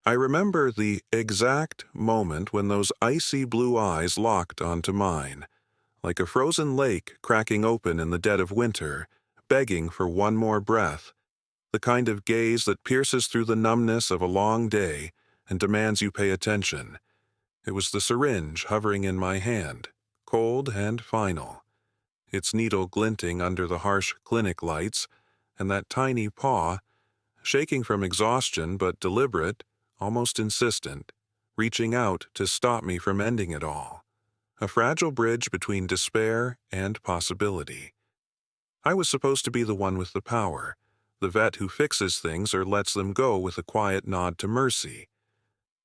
I remember the exact moment when those icy blue eyes locked onto mine, like a frozen lake cracking open in the dead of winter, begging for one more breath, the kind of gaze that pierces through the numbness of a long day and demands you pay attention. It was the syringe hovering in my hand, cold and final, its needle glinting under the harsh clinic lights, and that tiny paw, shaking from exhaustion but deliberate, almost insistent, reaching out to stop me from ending it all. A fragile bridge between despair and possibility. I was supposed to be the one with the power, the vet who fixes things or lets them go with a quiet nod to mercy.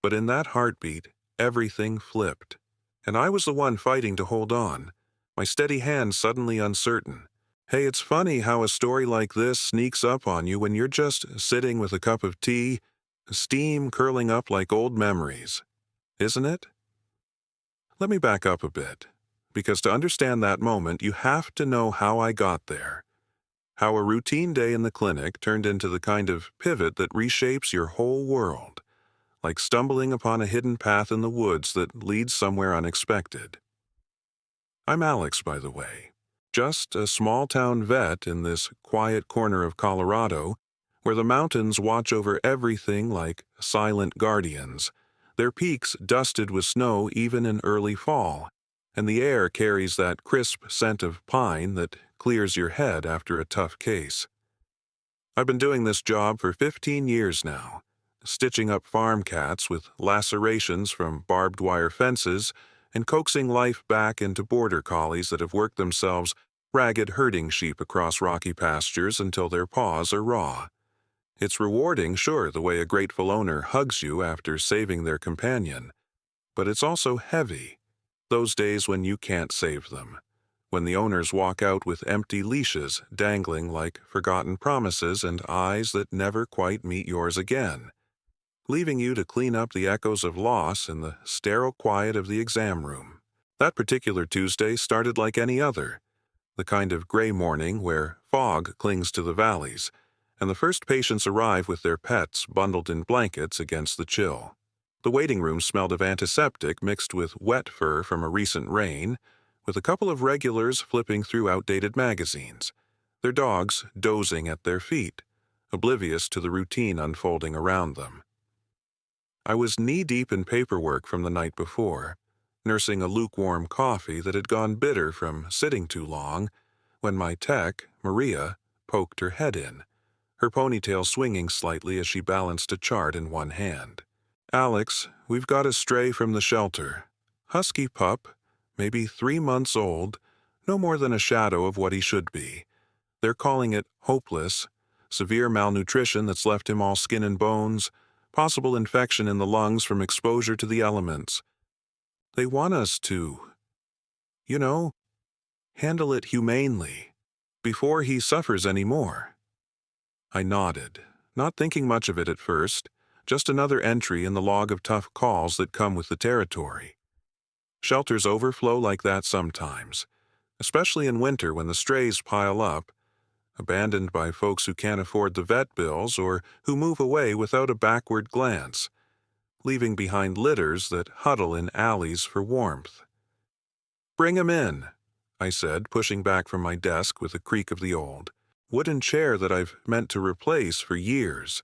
But in that heartbeat, everything flipped, and I was the one fighting to hold on, my steady hand suddenly uncertain. Hey, it's funny how a story like this sneaks up on you when you're just sitting with a cup of tea, steam curling up like old memories, isn't it? Let me back up a bit, because to understand that moment, you have to know how I got there. How a routine day in the clinic turned into the kind of pivot that reshapes your whole world, like stumbling upon a hidden path in the woods that leads somewhere unexpected. I'm Alex, by the way, just a small-town vet in this quiet corner of Colorado, where the mountains watch over everything like silent guardians, their peaks dusted with snow even in early fall, and the air carries that crisp scent of pine that clears your head after a tough case. I've been doing this job for 15 years now, stitching up farm cats with lacerations from barbed wire fences and coaxing life back into border collies that have worked themselves ragged herding sheep across rocky pastures until their paws are raw. It's rewarding, sure, the way a grateful owner hugs you after saving their companion, but it's also heavy, those days when you can't save them, when the owners walk out with empty leashes dangling like forgotten promises and eyes that never quite meet yours again, leaving you to clean up the echoes of loss in the sterile quiet of the exam room. That particular Tuesday started like any other, the kind of gray morning where fog clings to the valleys, and the first patients arrive with their pets bundled in blankets against the chill. The waiting room smelled of antiseptic mixed with wet fur from a recent rain, with a couple of regulars flipping through outdated magazines, their dogs dozing at their feet, oblivious to the routine unfolding around them. I was knee-deep in paperwork from the night before, nursing a lukewarm coffee that had gone bitter from sitting too long, when my tech, Maria, poked her head in, her ponytail swinging slightly as she balanced a chart in one hand. "Alex, we've got a stray from the shelter. Husky pup, maybe 3 months old, no more than a shadow of what he should be. They're calling it hopeless, severe malnutrition that's left him all skin and bones, possible infection in the lungs from exposure to the elements. They want us to, you know, handle it humanely, before he suffers any more." I nodded, not thinking much of it at first, just another entry in the log of tough calls that come with the territory. Shelters overflow like that sometimes, especially in winter when the strays pile up, abandoned by folks who can't afford the vet bills or who move away without a backward glance, leaving behind litters that huddle in alleys for warmth. "Bring 'em in," I said, pushing back from my desk with a creak of the old wooden chair that I've meant to replace for years.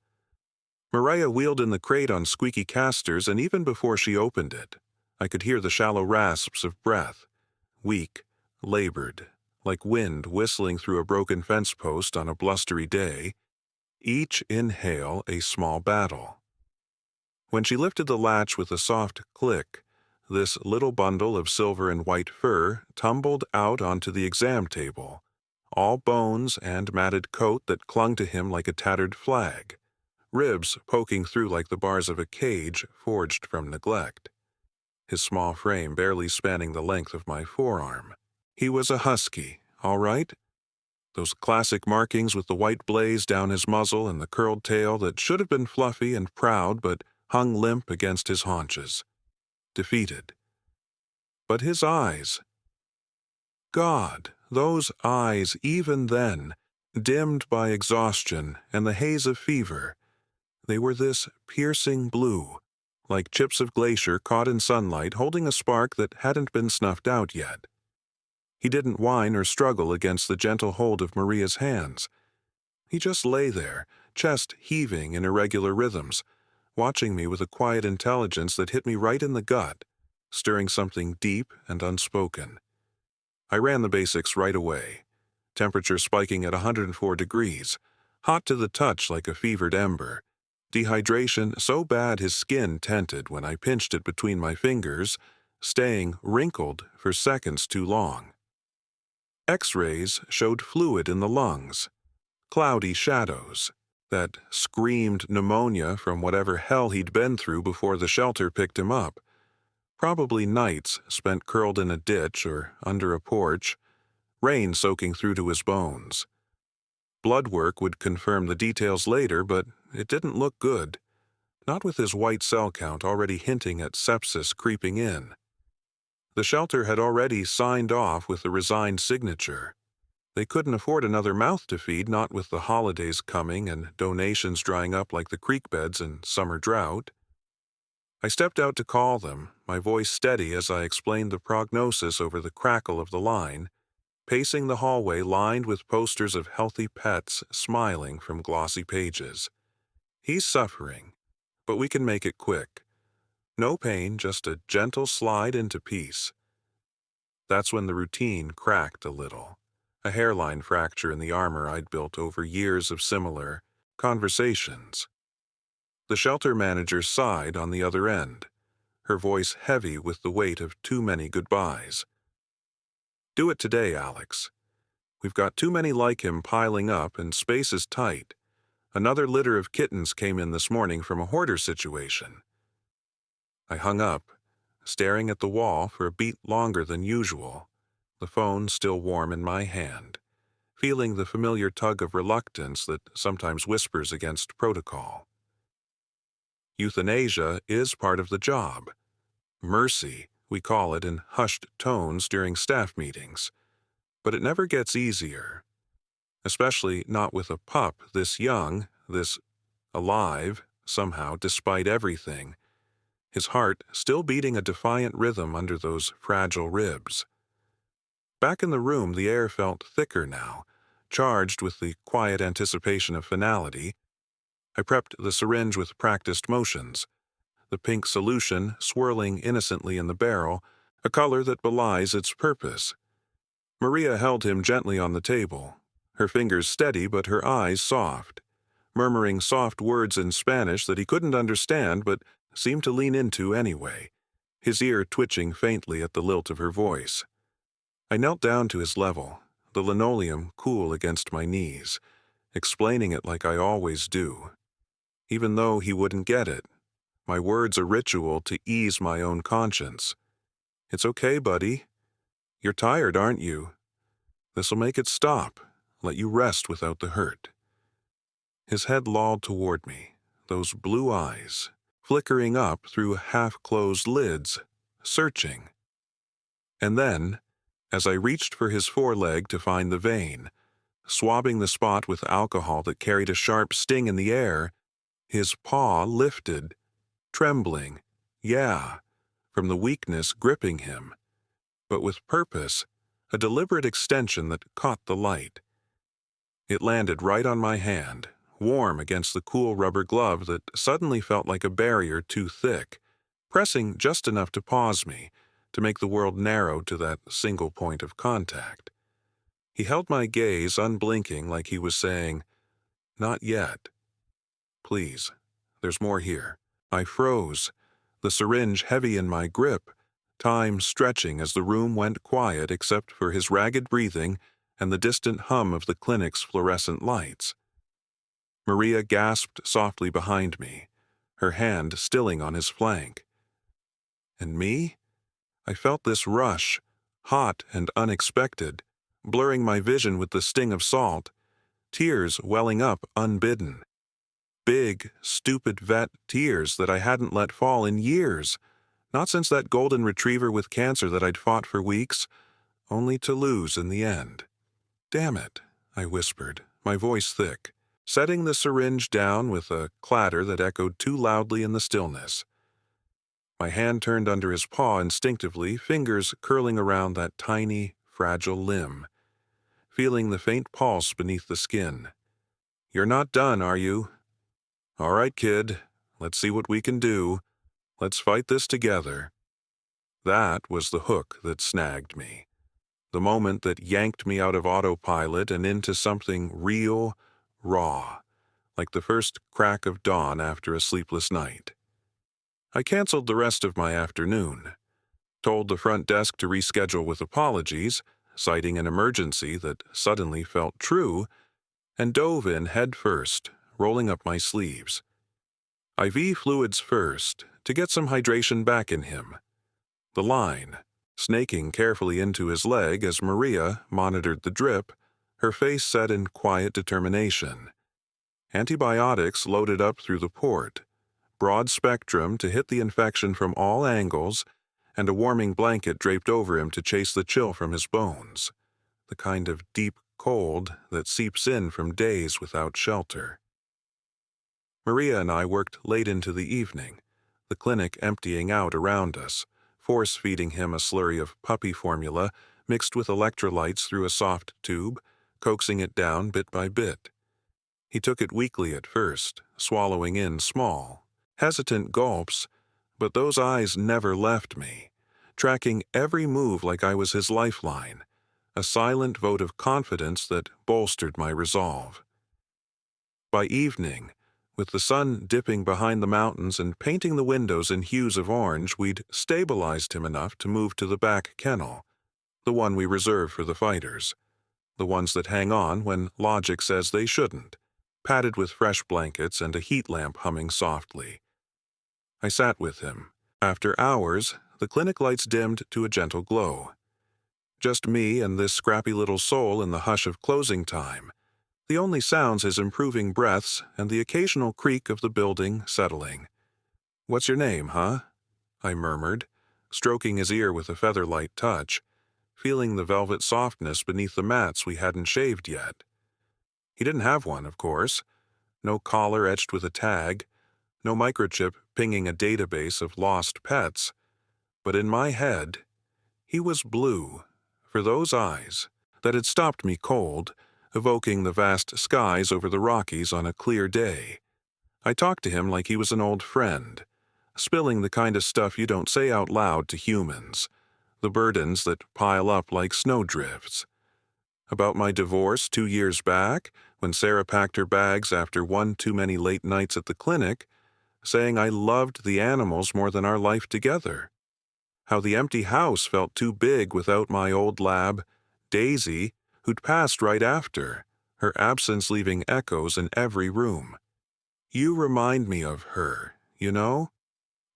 Mariah wheeled in the crate on squeaky casters, and even before she opened it, I could hear the shallow rasps of breath, weak, labored, like wind whistling through a broken fence post on a blustery day, each inhale a small battle. When she lifted the latch with a soft click, this little bundle of silver and white fur tumbled out onto the exam table, all bones and matted coat that clung to him like a tattered flag, ribs poking through like the bars of a cage forged from neglect, his small frame barely spanning the length of my forearm. He was a husky, all right? Those classic markings with the white blaze down his muzzle and the curled tail that should have been fluffy and proud but hung limp against his haunches. Defeated. But his eyes. God, those eyes, even then, dimmed by exhaustion and the haze of fever, They were this piercing blue, like chips of glacier caught in sunlight holding a spark that hadn't been snuffed out yet. He didn't whine or struggle against the gentle hold of Maria's hands. He just lay there, chest heaving in irregular rhythms, watching me with a quiet intelligence that hit me right in the gut, stirring something deep and unspoken. I ran the basics right away, temperature spiking at 104 degrees, hot to the touch like a fevered ember, dehydration so bad his skin tented when I pinched it between my fingers, staying wrinkled for seconds too long. X-rays showed fluid in the lungs, cloudy shadows that screamed pneumonia from whatever hell he'd been through before the shelter picked him up. Probably nights spent curled in a ditch or under a porch, rain soaking through to his bones. Blood work would confirm the details later, but it didn't look good, not with his white cell count already hinting at sepsis creeping in. The shelter had already signed off with a resigned signature. They couldn't afford another mouth to feed, not with the holidays coming and donations drying up like the creek beds in summer drought. I stepped out to call them, my voice steady as I explained the prognosis over the crackle of the line, pacing the hallway lined with posters of healthy pets smiling from glossy pages. He's suffering, but we can make it quick. No pain, just a gentle slide into peace. That's when the routine cracked a little. A hairline fracture in the armor I'd built over years of similar conversations. The shelter manager sighed on the other end, her voice heavy with the weight of too many goodbyes. "Do it today, Alex. We've got too many like him piling up and space is tight. Another litter of kittens came in this morning from a hoarder situation." I hung up, staring at the wall for a beat longer than usual, the phone still warm in my hand, feeling the familiar tug of reluctance that sometimes whispers against protocol. Euthanasia is part of the job. Mercy, we call it in hushed tones during staff meetings. But it never gets easier, especially not with a pup this young, this alive, somehow, despite everything, his heart still beating a defiant rhythm under those fragile ribs. Back in the room, the air felt thicker now, charged with the quiet anticipation of finality. I prepped the syringe with practiced motions, the pink solution swirling innocently in the barrel, a color that belies its purpose. Maria held him gently on the table, her fingers steady but her eyes soft, murmuring soft words in Spanish that he couldn't understand but seemed to lean into anyway, his ear twitching faintly at the lilt of her voice. I knelt down to his level, the linoleum cool against my knees, explaining it like I always do. Even though he wouldn't get it, my words a ritual to ease my own conscience. "It's okay, buddy. You're tired, aren't you? This'll make it stop, let you rest without the hurt." His head lolled toward me, those blue eyes, flickering up through half-closed lids, searching. And then, as I reached for his foreleg to find the vein, swabbing the spot with alcohol that carried a sharp sting in the air, his paw lifted, trembling, from the weakness gripping him, but with purpose, a deliberate extension that caught the light. It landed right on my hand, warm against the cool rubber glove that suddenly felt like a barrier too thick, pressing just enough to pause me, to make the world narrow to that single point of contact. He held my gaze unblinking like he was saying, "Not yet. Please, there's more here." I froze, the syringe heavy in my grip, time stretching as the room went quiet except for his ragged breathing and the distant hum of the clinic's fluorescent lights. Maria gasped softly behind me, her hand stilling on his flank. And me? I felt this rush, hot and unexpected, blurring my vision with the sting of salt, tears welling up unbidden. Big, stupid vet tears that I hadn't let fall in years, not since that golden retriever with cancer that I'd fought for weeks, only to lose in the end. "Damn it," I whispered, my voice thick, setting the syringe down with a clatter that echoed too loudly in the stillness. My hand turned under his paw instinctively, fingers curling around that tiny, fragile limb, feeling the faint pulse beneath the skin. "You're not done, are you? All right, kid. Let's see what we can do. Let's fight this together." That was the hook that snagged me. The moment that yanked me out of autopilot and into something real, raw, like the first crack of dawn after a sleepless night. I canceled the rest of my afternoon, told the front desk to reschedule with apologies, citing an emergency that suddenly felt true, and dove in head first, rolling up my sleeves. IV fluids first, to get some hydration back in him. The line, snaking carefully into his leg as Maria monitored the drip, her face set in quiet determination. Antibiotics loaded up through the port, broad spectrum to hit the infection from all angles, and a warming blanket draped over him to chase the chill from his bones, the kind of deep cold that seeps in from days without shelter. Maria and I worked late into the evening, the clinic emptying out around us, force-feeding him a slurry of puppy formula mixed with electrolytes through a soft tube, coaxing it down bit by bit. He took it weakly at first, swallowing in small, hesitant gulps, but those eyes never left me, tracking every move like I was his lifeline, a silent vote of confidence that bolstered my resolve. By evening, with the sun dipping behind the mountains and painting the windows in hues of orange, we'd stabilized him enough to move to the back kennel, the one we reserve for the fighters, the ones that hang on when logic says they shouldn't, padded with fresh blankets and a heat lamp humming softly. I sat with him. After hours, the clinic lights dimmed to a gentle glow. Just me and this scrappy little soul in the hush of closing time, the only sounds his improving breaths and the occasional creak of the building settling. "What's your name, huh?" I murmured, stroking his ear with a feather-light touch, feeling the velvet softness beneath the mats we hadn't shaved yet. He didn't have one, of course. No collar etched with a tag, no microchip pinging a database of lost pets. But in my head, he was blue, for those eyes that had stopped me cold, evoking the vast skies over the Rockies on a clear day. I talked to him like he was an old friend, spilling the kind of stuff you don't say out loud to humans, the burdens that pile up like snowdrifts. About my divorce 2 years back, when Sarah packed her bags after one too many late nights at the clinic, saying I loved the animals more than our life together. How the empty house felt too big without my old lab, Daisy, who'd passed right after, her absence leaving echoes in every room. "You remind me of her, you know?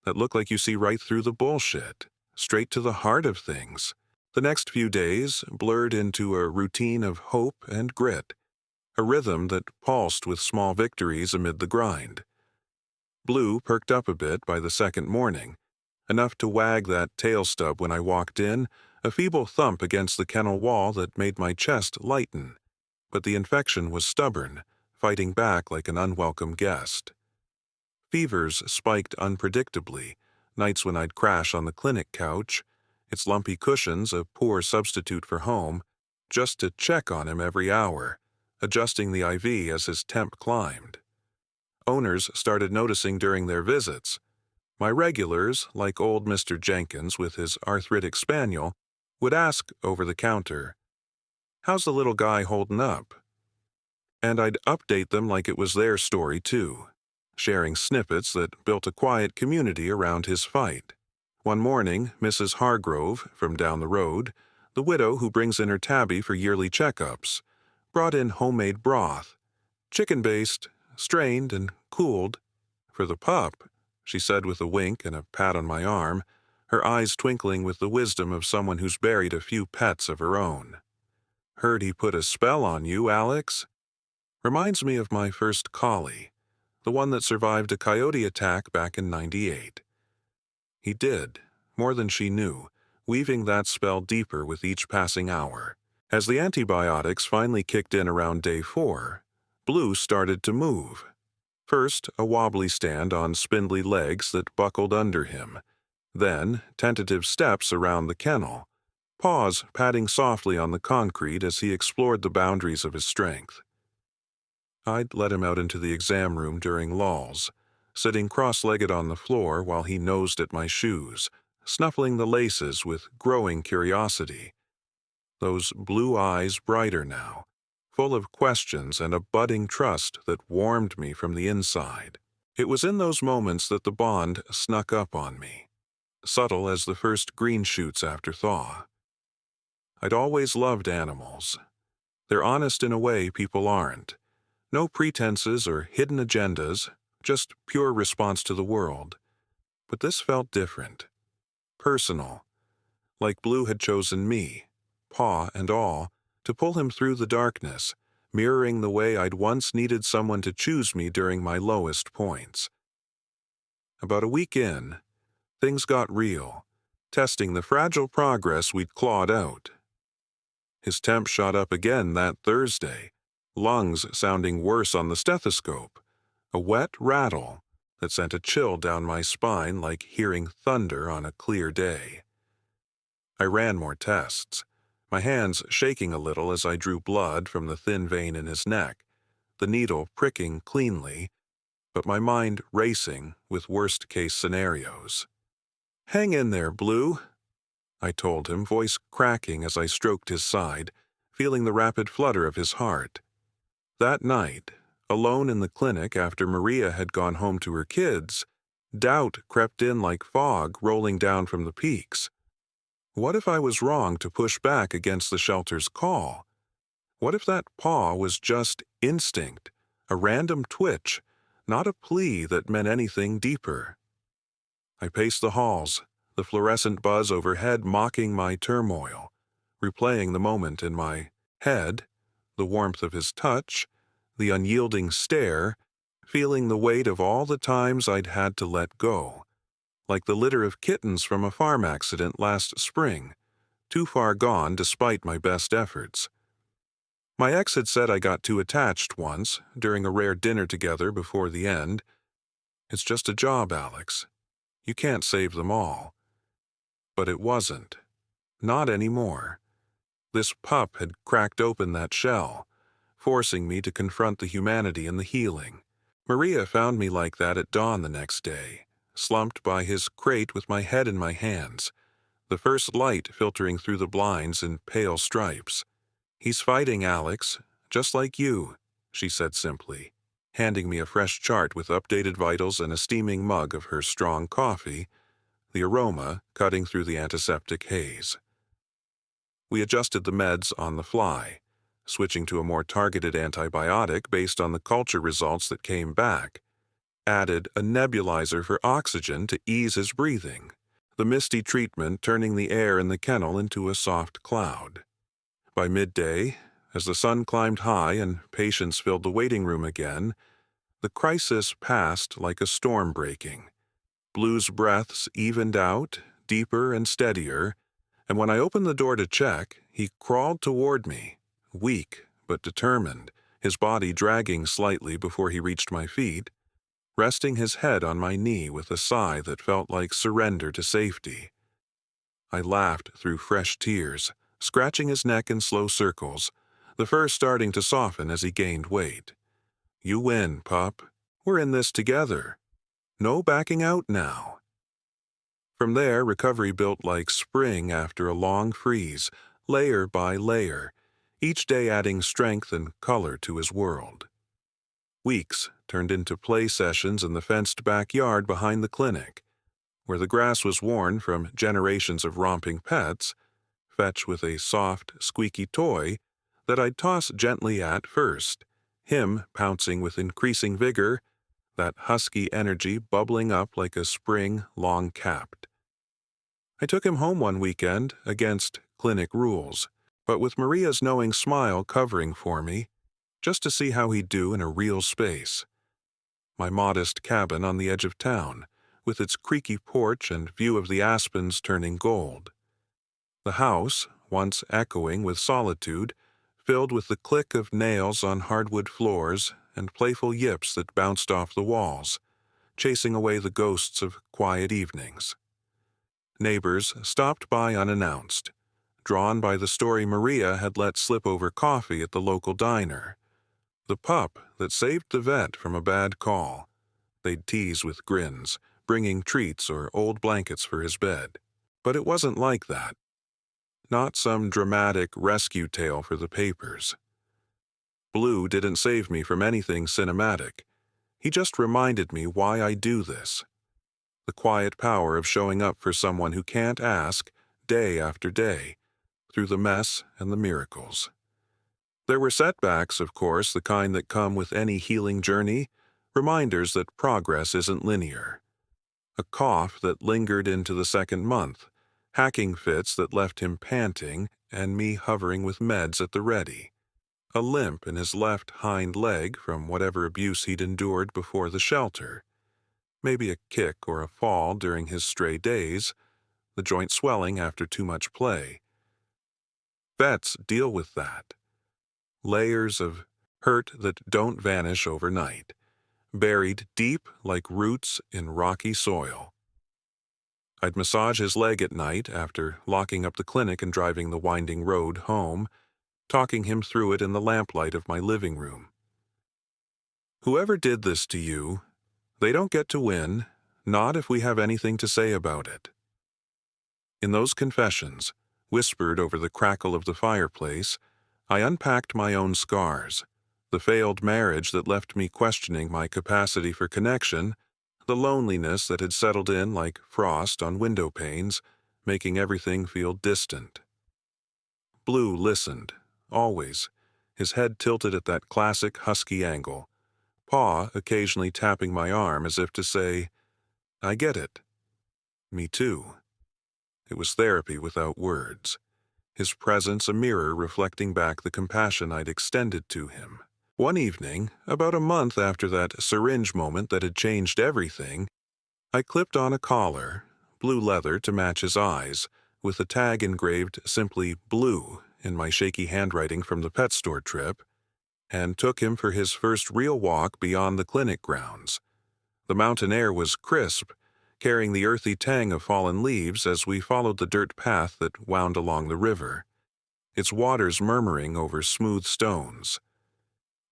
That look like you see right through the bullshit, straight to the heart of things." The next few days blurred into a routine of hope and grit, a rhythm that pulsed with small victories amid the grind. Blue perked up a bit by the second morning, enough to wag that tail stub when I walked in, a feeble thump against the kennel wall that made my chest lighten. But the infection was stubborn, fighting back like an unwelcome guest. Fevers spiked unpredictably, nights when I'd crash on the clinic couch, its lumpy cushions a poor substitute for home, just to check on him every hour, adjusting the IV as his temp climbed. Owners started noticing during their visits. My regulars, like old Mr. Jenkins with his arthritic spaniel, would ask over the counter, "How's the little guy holding up?" And I'd update them like it was their story too, sharing snippets that built a quiet community around his fight. One morning, Mrs. Hargrove, from down the road, the widow who brings in her tabby for yearly checkups, brought in homemade broth, chicken-based, strained and cooled. "For the pup," she said with a wink and a pat on my arm, her eyes twinkling with the wisdom of someone who's buried a few pets of her own. "Heard he put a spell on you, Alex." Reminds me of my first collie, the one that survived a coyote attack back in '98. He did, more than she knew, weaving that spell deeper with each passing hour. As the antibiotics finally kicked in around day 4, Blue started to move. First, a wobbly stand on spindly legs that buckled under him. Then, tentative steps around the kennel. Paws patting softly on the concrete as he explored the boundaries of his strength. I'd let him out into the exam room during lulls, sitting cross-legged on the floor while he nosed at my shoes, snuffling the laces with growing curiosity. Those blue eyes brighter now, full of questions and a budding trust that warmed me from the inside. It was in those moments that the bond snuck up on me, subtle as the first green shoots after thaw. I'd always loved animals. They're honest in a way people aren't. No pretenses or hidden agendas, just pure response to the world. But this felt different. Personal. Like Blue had chosen me, paw and all, to pull him through the darkness, mirroring the way I'd once needed someone to choose me during my lowest points. About a week in, things got real, testing the fragile progress we'd clawed out. His temp shot up again that Thursday, lungs sounding worse on the stethoscope, a wet rattle that sent a chill down my spine like hearing thunder on a clear day. I ran more tests, my hands shaking a little as I drew blood from the thin vein in his neck, the needle pricking cleanly, but my mind racing with worst-case scenarios. "Hang in there, Blue," I told him, voice cracking as I stroked his side, feeling the rapid flutter of his heart. That night, alone in the clinic after Maria had gone home to her kids, doubt crept in like fog rolling down from the peaks. What if I was wrong to push back against the shelter's call? What if that paw was just instinct, a random twitch, not a plea that meant anything deeper? I paced the halls, the fluorescent buzz overhead mocking my turmoil, replaying the moment in my head, the warmth of his touch, the unyielding stare, feeling the weight of all the times I'd had to let go, like the litter of kittens from a farm accident last spring, too far gone despite my best efforts. My ex had said I got too attached once, during a rare dinner together before the end. "It's just a job, Alex. You can't save them all." But it wasn't. Not anymore. This pup had cracked open that shell, forcing me to confront the humanity and the healing. Maria found me like that at dawn the next day, slumped by his crate with my head in my hands, the first light filtering through the blinds in pale stripes. "He's fighting, Alex, just like you," she said simply, handing me a fresh chart with updated vitals and a steaming mug of her strong coffee, the aroma cutting through the antiseptic haze. We adjusted the meds on the fly, switching to a more targeted antibiotic based on the culture results that came back, added a nebulizer for oxygen to ease his breathing, the misty treatment turning the air in the kennel into a soft cloud. By midday, as the sun climbed high and patients filled the waiting room again, the crisis passed like a storm breaking. Blue's breaths evened out, deeper and steadier, and when I opened the door to check, he crawled toward me, weak but determined, his body dragging slightly before he reached my feet, resting his head on my knee with a sigh that felt like surrender to safety. I laughed through fresh tears, scratching his neck in slow circles, the fur starting to soften as he gained weight. "You win, pup. We're in this together. No backing out now." From there, recovery built like spring after a long freeze, layer by layer, each day adding strength and color to his world. Weeks turned into play sessions in the fenced backyard behind the clinic, where the grass was worn from generations of romping pets, fetch with a soft, squeaky toy that I'd toss gently at first, him pouncing with increasing vigor, that husky energy bubbling up like a spring long capped. I took him home one weekend against clinic rules, but with Maria's knowing smile covering for me, just to see how he'd do in a real space. My modest cabin on the edge of town, with its creaky porch and view of the aspens turning gold. The house, once echoing with solitude, filled with the click of nails on hardwood floors and playful yips that bounced off the walls, chasing away the ghosts of quiet evenings. Neighbors stopped by unannounced, drawn by the story Maria had let slip over coffee at the local diner. The pup that saved the vet from a bad call. They'd tease with grins, bringing treats or old blankets for his bed. But it wasn't like that. Not some dramatic rescue tale for the papers. Blue didn't save me from anything cinematic. He just reminded me why I do this. The quiet power of showing up for someone who can't ask, day after day, through the mess and the miracles. There were setbacks, of course, the kind that come with any healing journey, reminders that progress isn't linear. A cough that lingered into the second month, hacking fits that left him panting, and me hovering with meds at the ready. A limp in his left hind leg from whatever abuse he'd endured before the shelter. Maybe a kick or a fall during his stray days, the joint swelling after too much play. Vets deal with that. Layers of hurt that don't vanish overnight, buried deep like roots in rocky soil. I'd massage his leg at night after locking up the clinic and driving the winding road home, talking him through it in the lamplight of my living room. Whoever did this to you, they don't get to win, not if we have anything to say about it. In those confessions, whispered over the crackle of the fireplace, I unpacked my own scars, the failed marriage that left me questioning my capacity for connection, the loneliness that had settled in like frost on window panes, making everything feel distant. Blue listened, always, his head tilted at that classic husky angle, paw occasionally tapping my arm as if to say, "I get it. Me too." It was therapy without words, his presence a mirror reflecting back the compassion I'd extended to him. One evening, about a month after that syringe moment that had changed everything, I clipped on a collar, blue leather to match his eyes, with a tag engraved simply "Blue" in my shaky handwriting from the pet store trip, and took him for his first real walk beyond the clinic grounds. The mountain air was crisp, carrying the earthy tang of fallen leaves as we followed the dirt path that wound along the river, its waters murmuring over smooth stones.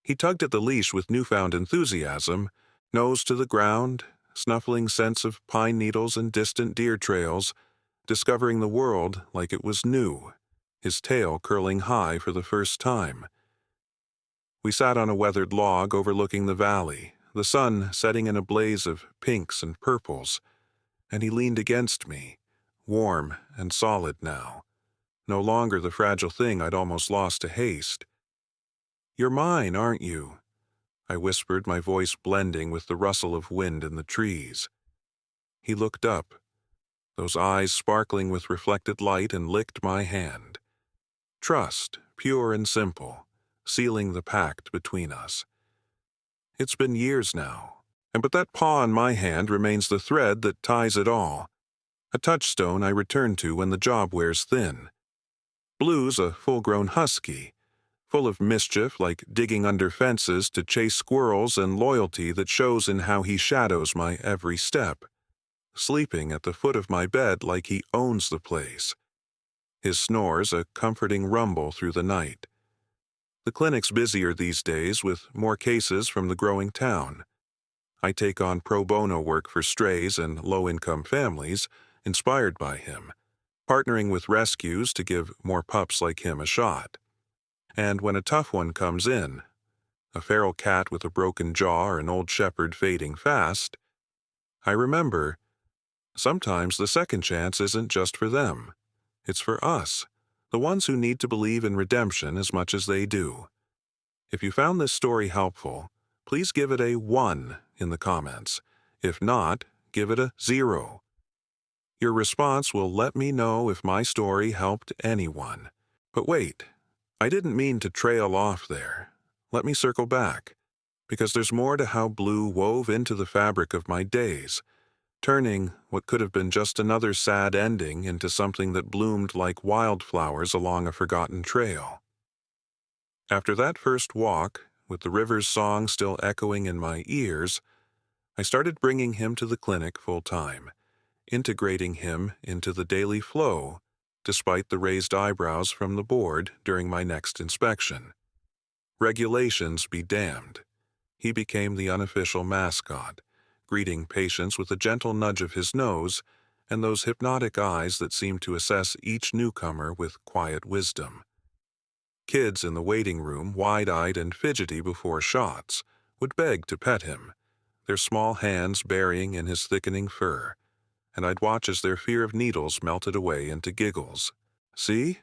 He tugged at the leash with newfound enthusiasm, nose to the ground, snuffling scents of pine needles and distant deer trails, discovering the world like it was new, his tail curling high for the first time. We sat on a weathered log overlooking the valley, the sun setting in a blaze of pinks and purples, and he leaned against me, warm and solid now, no longer the fragile thing I'd almost lost to haste. "You're mine, aren't you?" I whispered, my voice blending with the rustle of wind in the trees. He looked up, those eyes sparkling with reflected light, and licked my hand. Trust, pure and simple, sealing the pact between us. It's been years now, but that paw in my hand remains the thread that ties it all, a touchstone I return to when the job wears thin. Blue's a full-grown husky, full of mischief like digging under fences to chase squirrels, and loyalty that shows in how he shadows my every step, sleeping at the foot of my bed like he owns the place, his snores a comforting rumble through the night. The clinic's busier these days with more cases from the growing town. I take on pro bono work for strays and low-income families, inspired by him, partnering with rescues to give more pups like him a shot. And when a tough one comes in, a feral cat with a broken jaw or an old shepherd fading fast, I remember, sometimes the second chance isn't just for them. It's for us, the ones who need to believe in redemption as much as they do. If you found this story helpful, please give it a 1 in the comments. If not, give it a 0. Your response will let me know if my story helped anyone. But wait, I didn't mean to trail off there. Let me circle back, because there's more to how Blue wove into the fabric of my days, turning what could have been just another sad ending into something that bloomed like wildflowers along a forgotten trail. After that first walk, with the river's song still echoing in my ears, I started bringing him to the clinic full-time, integrating him into the daily flow, despite the raised eyebrows from the board during my next inspection. Regulations be damned. He became the unofficial mascot, greeting patients with a gentle nudge of his nose and those hypnotic eyes that seemed to assess each newcomer with quiet wisdom. Kids in the waiting room, wide-eyed and fidgety before shots, would beg to pet him, their small hands burying in his thickening fur, and I'd watch as their fear of needles melted away into giggles. "See?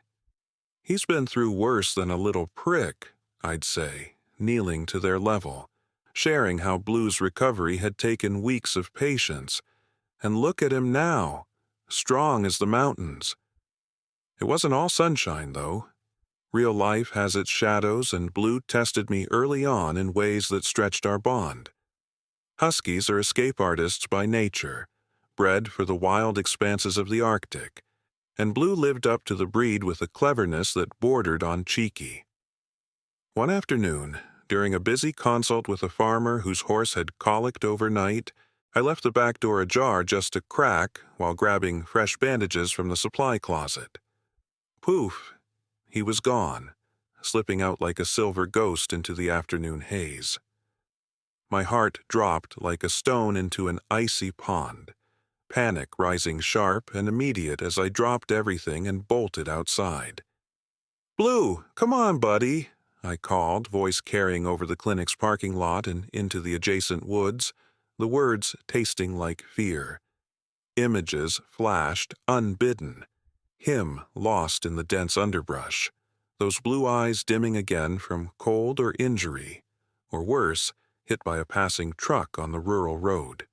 He's been through worse than a little prick," I'd say, kneeling to their level, sharing how Blue's recovery had taken weeks of patience. And look at him now, strong as the mountains. It wasn't all sunshine, though. Real life has its shadows, and Blue tested me early on in ways that stretched our bond. Huskies are escape artists by nature, bred for the wild expanses of the Arctic, and Blue lived up to the breed with a cleverness that bordered on cheeky. One afternoon, during a busy consult with a farmer whose horse had colicked overnight, I left the back door ajar just a crack while grabbing fresh bandages from the supply closet. Poof! He was gone, slipping out like a silver ghost into the afternoon haze. My heart dropped like a stone into an icy pond, panic rising sharp and immediate as I dropped everything and bolted outside. "Blue, come on, buddy," I called, voice carrying over the clinic's parking lot and into the adjacent woods, the words tasting like fear. Images flashed unbidden, him lost in the dense underbrush, those blue eyes dimming again from cold or injury, or worse, hit by a passing truck on the rural road.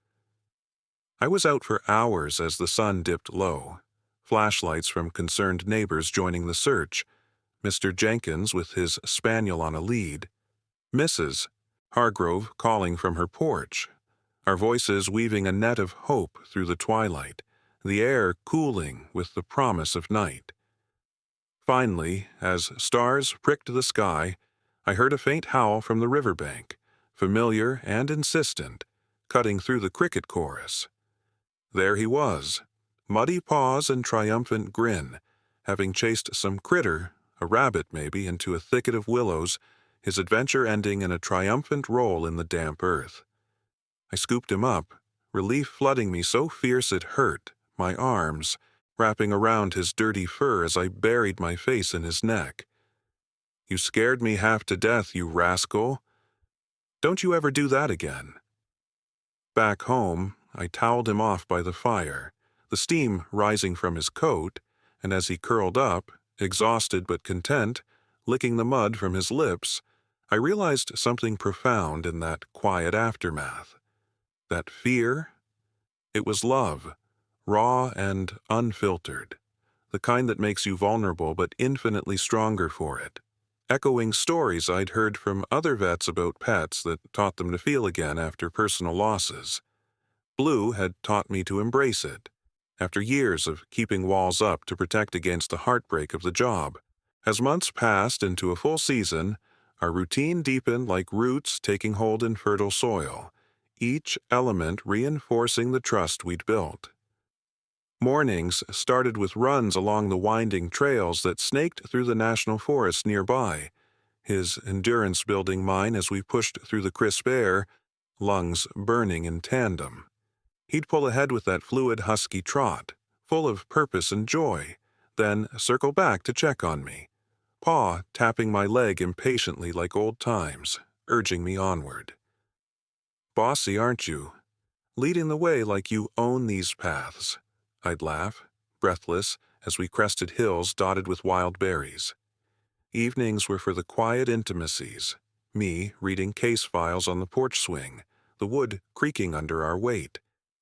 I was out for hours as the sun dipped low, flashlights from concerned neighbors joining the search, Mr. Jenkins with his spaniel on a lead, Mrs. Hargrove calling from her porch, our voices weaving a net of hope through the twilight, the air cooling with the promise of night. Finally, as stars pricked the sky, I heard a faint howl from the riverbank, familiar and insistent, cutting through the cricket chorus. There he was, muddy paws and triumphant grin, having chased some critter, a rabbit maybe, into a thicket of willows, his adventure ending in a triumphant roll in the damp earth. I scooped him up, relief flooding me so fierce it hurt, my arms, wrapping around his dirty fur as I buried my face in his neck. "You scared me half to death, you rascal. Don't you ever do that again." Back home, I toweled him off by the fire, the steam rising from his coat, and as he curled up, exhausted but content, licking the mud from his lips, I realized something profound in that quiet aftermath. That fear? It was love, raw and unfiltered, the kind that makes you vulnerable but infinitely stronger for it, echoing stories I'd heard from other vets about pets that taught them to feel again after personal losses. Blue had taught me to embrace it, after years of keeping walls up to protect against the heartbreak of the job. As months passed into a full season, our routine deepened like roots taking hold in fertile soil, each element reinforcing the trust we'd built. Mornings started with runs along the winding trails that snaked through the national forest nearby, his endurance building mine as we pushed through the crisp air, lungs burning in tandem. He'd pull ahead with that fluid husky trot, full of purpose and joy, then circle back to check on me, paw tapping my leg impatiently like old times, urging me onward. "Bossy, aren't you? Leading the way like you own these paths," I'd laugh, breathless, as we crested hills dotted with wild berries. Evenings were for the quiet intimacies, me reading case files on the porch swing, the wood creaking under our weight,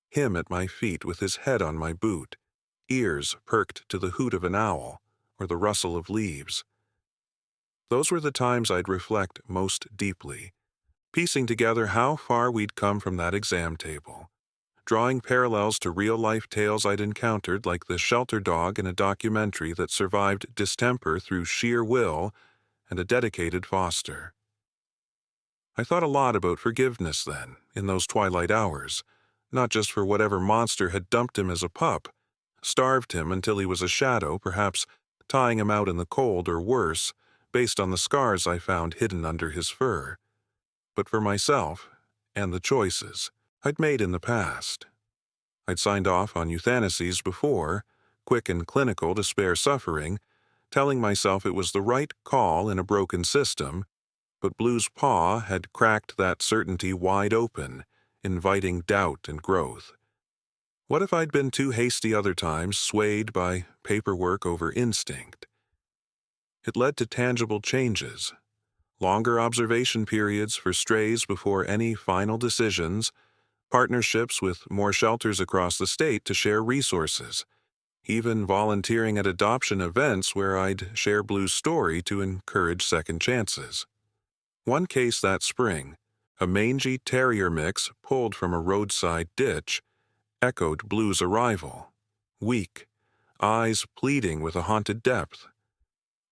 him at my feet with his head on my boot, ears perked to the hoot of an owl or the rustle of leaves. Those were the times I'd reflect most deeply, piecing together how far we'd come from that exam table, drawing parallels to real-life tales I'd encountered like the shelter dog in a documentary that survived distemper through sheer will, and a dedicated foster. I thought a lot about forgiveness then, in those twilight hours, not just for whatever monster had dumped him as a pup, starved him until he was a shadow, perhaps tying him out in the cold or worse, based on the scars I found hidden under his fur, but for myself and the choices I'd made in the past. I'd signed off on euthanasies before, quick and clinical to spare suffering, telling myself it was the right call in a broken system, but Blue's paw had cracked that certainty wide open, inviting doubt and growth. What if I'd been too hasty other times, swayed by paperwork over instinct? It led to tangible changes, longer observation periods for strays before any final decisions, partnerships with more shelters across the state to share resources, even volunteering at adoption events where I'd share Blue's story to encourage second chances. One case that spring, a mangy terrier mix pulled from a roadside ditch, echoed Blue's arrival, weak, eyes pleading with a haunted depth.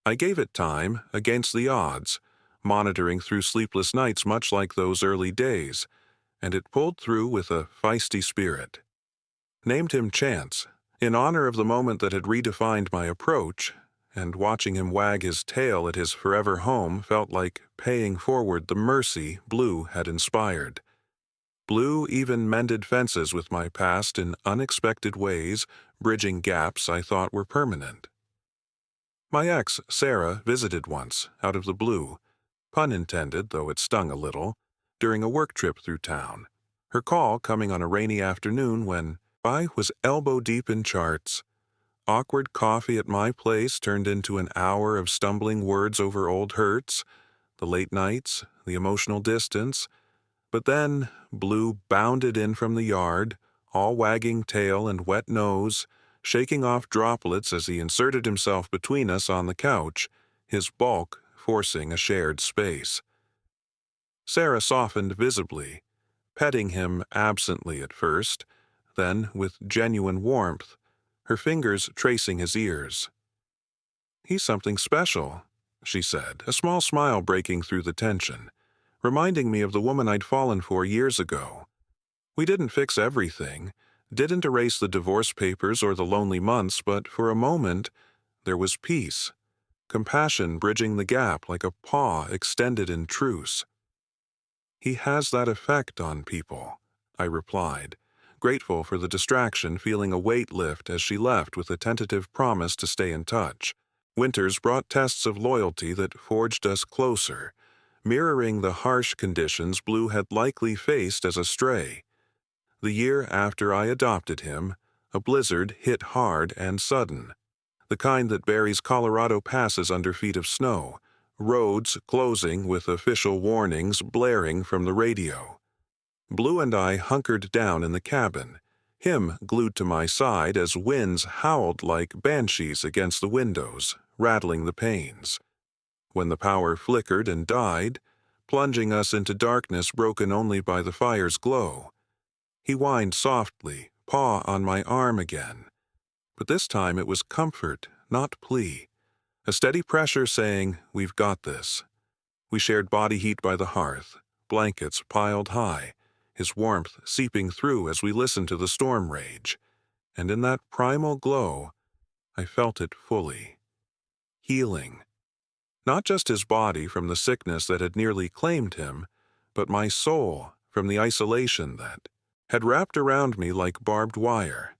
I gave it time, against the odds, monitoring through sleepless nights much like those early days, and it pulled through with a feisty spirit. Named him Chance, in honor of the moment that had redefined my approach, and watching him wag his tail at his forever home felt like paying forward the mercy Blue had inspired. Blue even mended fences with my past in unexpected ways, bridging gaps I thought were permanent. My ex, Sarah, visited once, out of the blue, pun intended, though it stung a little, during a work trip through town, her call coming on a rainy afternoon when I was elbow-deep in charts. Awkward coffee at my place turned into an hour of stumbling words over old hurts, the late nights, the emotional distance, but then Blue bounded in from the yard, all wagging tail and wet nose, shaking off droplets as he inserted himself between us on the couch, his bulk forcing a shared space. Sarah softened visibly, petting him absently at first, then with genuine warmth, her fingers tracing his ears. "He's something special," she said, a small smile breaking through the tension, reminding me of the woman I'd fallen for years ago. We didn't fix everything, didn't erase the divorce papers or the lonely months, but for a moment there was peace, compassion bridging the gap like a paw extended in truce. "He has that effect on people," I replied, grateful for the distraction, feeling a weight lift as she left with a tentative promise to stay in touch. Winters brought tests of loyalty that forged us closer, mirroring the harsh conditions Blue had likely faced as a stray. The year after I adopted him, a blizzard hit hard and sudden, the kind that buries Colorado passes under feet of snow, roads closing with official warnings blaring from the radio. Blue and I hunkered down in the cabin, him glued to my side as winds howled like banshees against the windows, rattling the panes. When the power flickered and died, plunging us into darkness broken only by the fire's glow, he whined softly, paw on my arm again. But this time it was comfort, not plea. A steady pressure saying, "We've got this." We shared body heat by the hearth, blankets piled high, his warmth seeping through as we listened to the storm rage. And in that primal glow, I felt it fully. Healing. Not just his body from the sickness that had nearly claimed him, but my soul from the isolation that had wrapped around me like barbed wire.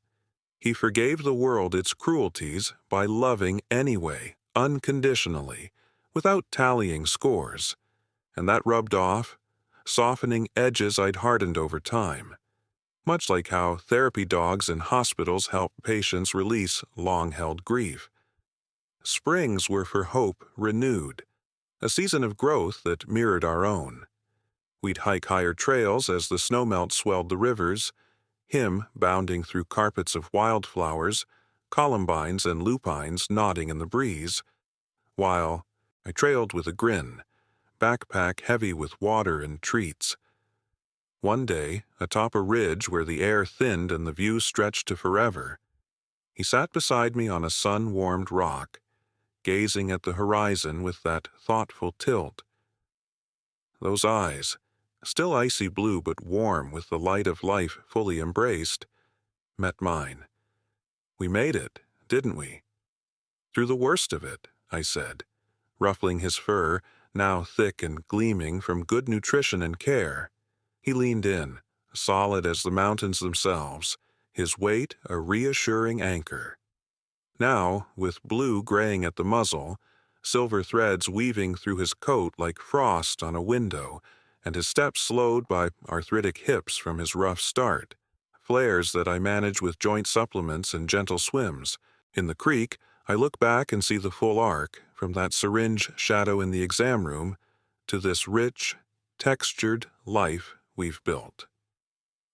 He forgave the world its cruelties by loving anyway, unconditionally, without tallying scores, and that rubbed off, softening edges I'd hardened over time, much like how therapy dogs in hospitals help patients release long-held grief. Springs were for hope renewed, a season of growth that mirrored our own. We'd hike higher trails as the snowmelt swelled the rivers, him bounding through carpets of wildflowers, columbines and lupines nodding in the breeze, while I trailed with a grin, backpack heavy with water and treats. One day, atop a ridge where the air thinned and the view stretched to forever, he sat beside me on a sun-warmed rock, gazing at the horizon with that thoughtful tilt. Those eyes, still icy blue but warm with the light of life fully embraced, met mine. We made it, didn't we? Through the worst of it, I said, ruffling his fur, now thick and gleaming from good nutrition and care. He leaned in, solid as the mountains themselves, his weight a reassuring anchor. Now, with blue graying at the muzzle, silver threads weaving through his coat like frost on a window, and his steps slowed by arthritic hips from his rough start, flares that I manage with joint supplements and gentle swims. In the creek, I look back and see the full arc, from that syringe shadow in the exam room to this rich, textured life we've built.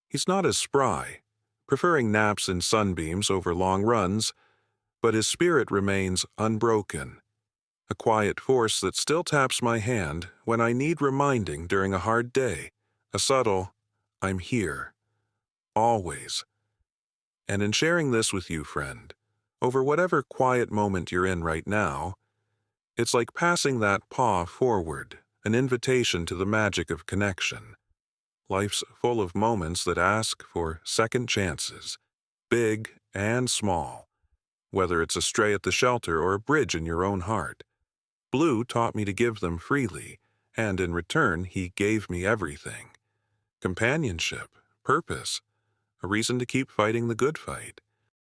He's not as spry, preferring naps and sunbeams over long runs, but his spirit remains unbroken, a quiet force that still taps my hand when I need reminding during a hard day, a subtle, "I'm here," always. And in sharing this with you, friend, over whatever quiet moment you're in right now, it's like passing that paw forward, an invitation to the magic of connection. Life's full of moments that ask for second chances, big and small, whether it's a stray at the shelter or a bridge in your own heart. Blue taught me to give them freely, and in return he gave me everything. Companionship, purpose, a reason to keep fighting the good fight.